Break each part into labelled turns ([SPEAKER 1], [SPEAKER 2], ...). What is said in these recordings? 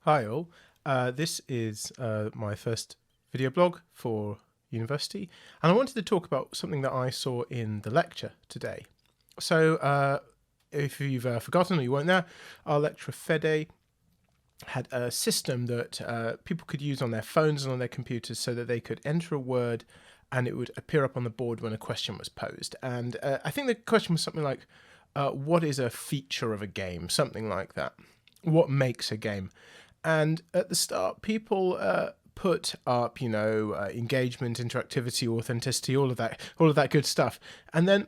[SPEAKER 1] Hi all, this is my first video blog for university, and I wanted to talk about something that I saw in the lecture today. So if you've forgotten or you weren't there, our lecturer Fede had a system that people could use on their phones and on their computers so that they could enter a word and it would appear up on the board when a question was posed. And I think the question was something like, what is a feature of a game? Something like that. What makes a game? And at the start, people put up, engagement, interactivity, authenticity, all of that good stuff. And then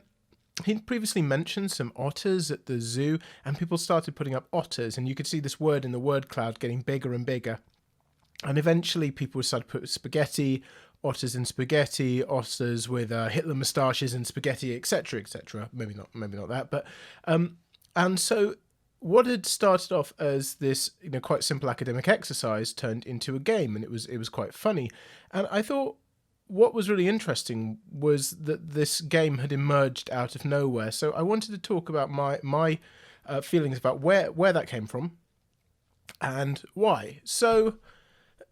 [SPEAKER 1] he'd previously mentioned some otters at the zoo, and people started putting up otters, and you could see this word in the word cloud getting bigger and bigger. And eventually, people started to put spaghetti, otters in spaghetti, otters with Hitler moustaches and spaghetti, etc., etc. Maybe not that, but and so what had started off as this, quite simple academic exercise turned into a game, and it was quite funny. And I thought what was really interesting was that this game had emerged out of nowhere. So I wanted to talk about my feelings about where that came from and why. So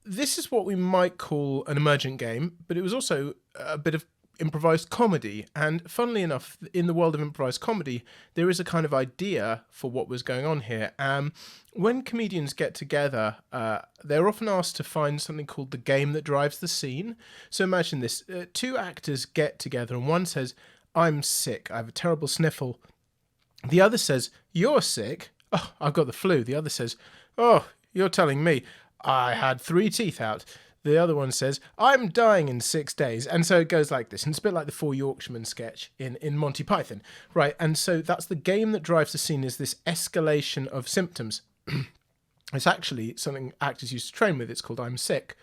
[SPEAKER 1] this is what we might call an emergent game, but it was also a bit of improvised comedy. And funnily enough, in the world of improvised comedy, there is a kind of idea for what was going on here. When comedians get together, they're often asked to find something called the game that drives the scene. So imagine this, two actors get together and one says, "I'm sick, I have a terrible sniffle." The other says, "You're sick." "Oh, I've got the flu." The other says, "Oh, you're telling me, I had 3 teeth out." The other one says, "I'm dying in 6 days." And so it goes like this. And it's a bit like the 4 Yorkshireman sketch in Monty Python. Right, and so that's the game that drives the scene, is this escalation of symptoms. It's actually something actors used to train with. It's called "I'm sick."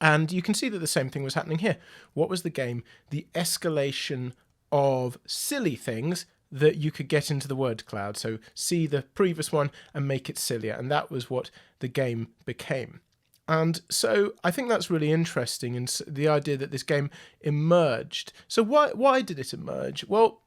[SPEAKER 1] And you can see that the same thing was happening here. What was the game? The escalation of silly things that you could get into the word cloud. So see the previous one and make it sillier. And that was what the game became. And so I think that's really interesting, and the idea that this game emerged. So why did it emerge? Well,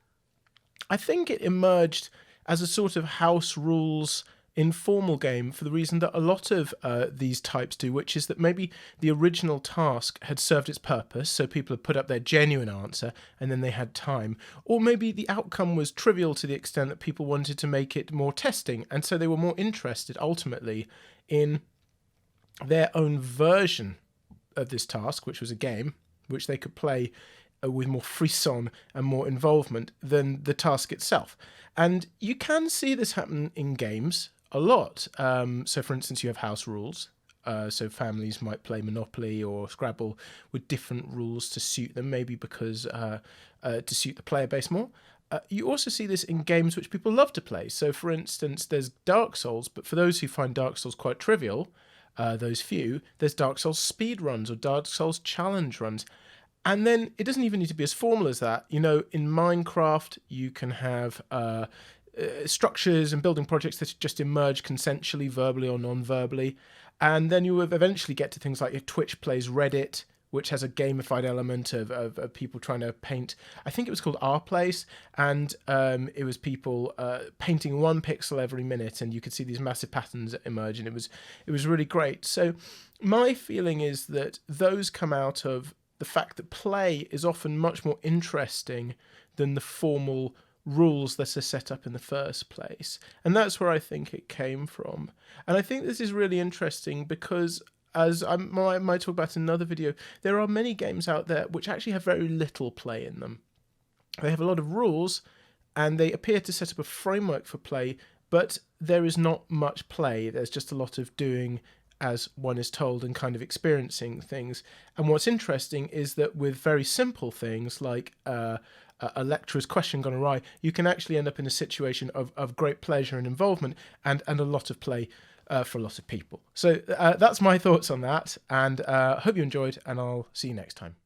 [SPEAKER 1] I think it emerged as a sort of house rules informal game for the reason that a lot of these types do, which is that maybe the original task had served its purpose, so people had put up their genuine answer and then they had time, or maybe the outcome was trivial to the extent that people wanted to make it more testing, and so they were more interested ultimately in their own version of this task, which was a game, which they could play with more frisson and more involvement than the task itself. And you can see this happen in games a lot. So for instance, you have house rules. So families might play Monopoly or Scrabble with different rules to suit them, maybe because to suit the player base more. You also see this in games which people love to play. So for instance, there's Dark Souls, but for those who find Dark Souls quite trivial, those few, there's Dark Souls speed runs or Dark Souls challenge runs. And then it doesn't even need to be as formal as that. In Minecraft, you can have structures and building projects that just emerge consensually, verbally or non-verbally. And then you will eventually get to things like if Twitch plays Reddit, which has a gamified element of people trying to paint. I think it was called Our Place, and it was people painting 1 pixel every minute, and you could see these massive patterns emerge, and it was really great. So my feeling is that those come out of the fact that play is often much more interesting than the formal rules that are set up in the first place. And that's where I think it came from. And I think this is really interesting because, as I might talk about in another video, there are many games out there which actually have very little play in them. They have a lot of rules and they appear to set up a framework for play, but there is not much play. There's just a lot of doing as one is told and kind of experiencing things. And what's interesting is that with very simple things like a lecturer's question gone awry, you can actually end up in a situation of great pleasure and involvement and a lot of play for a lot of people. So that's my thoughts on that, and hope you enjoyed, and I'll see you next time.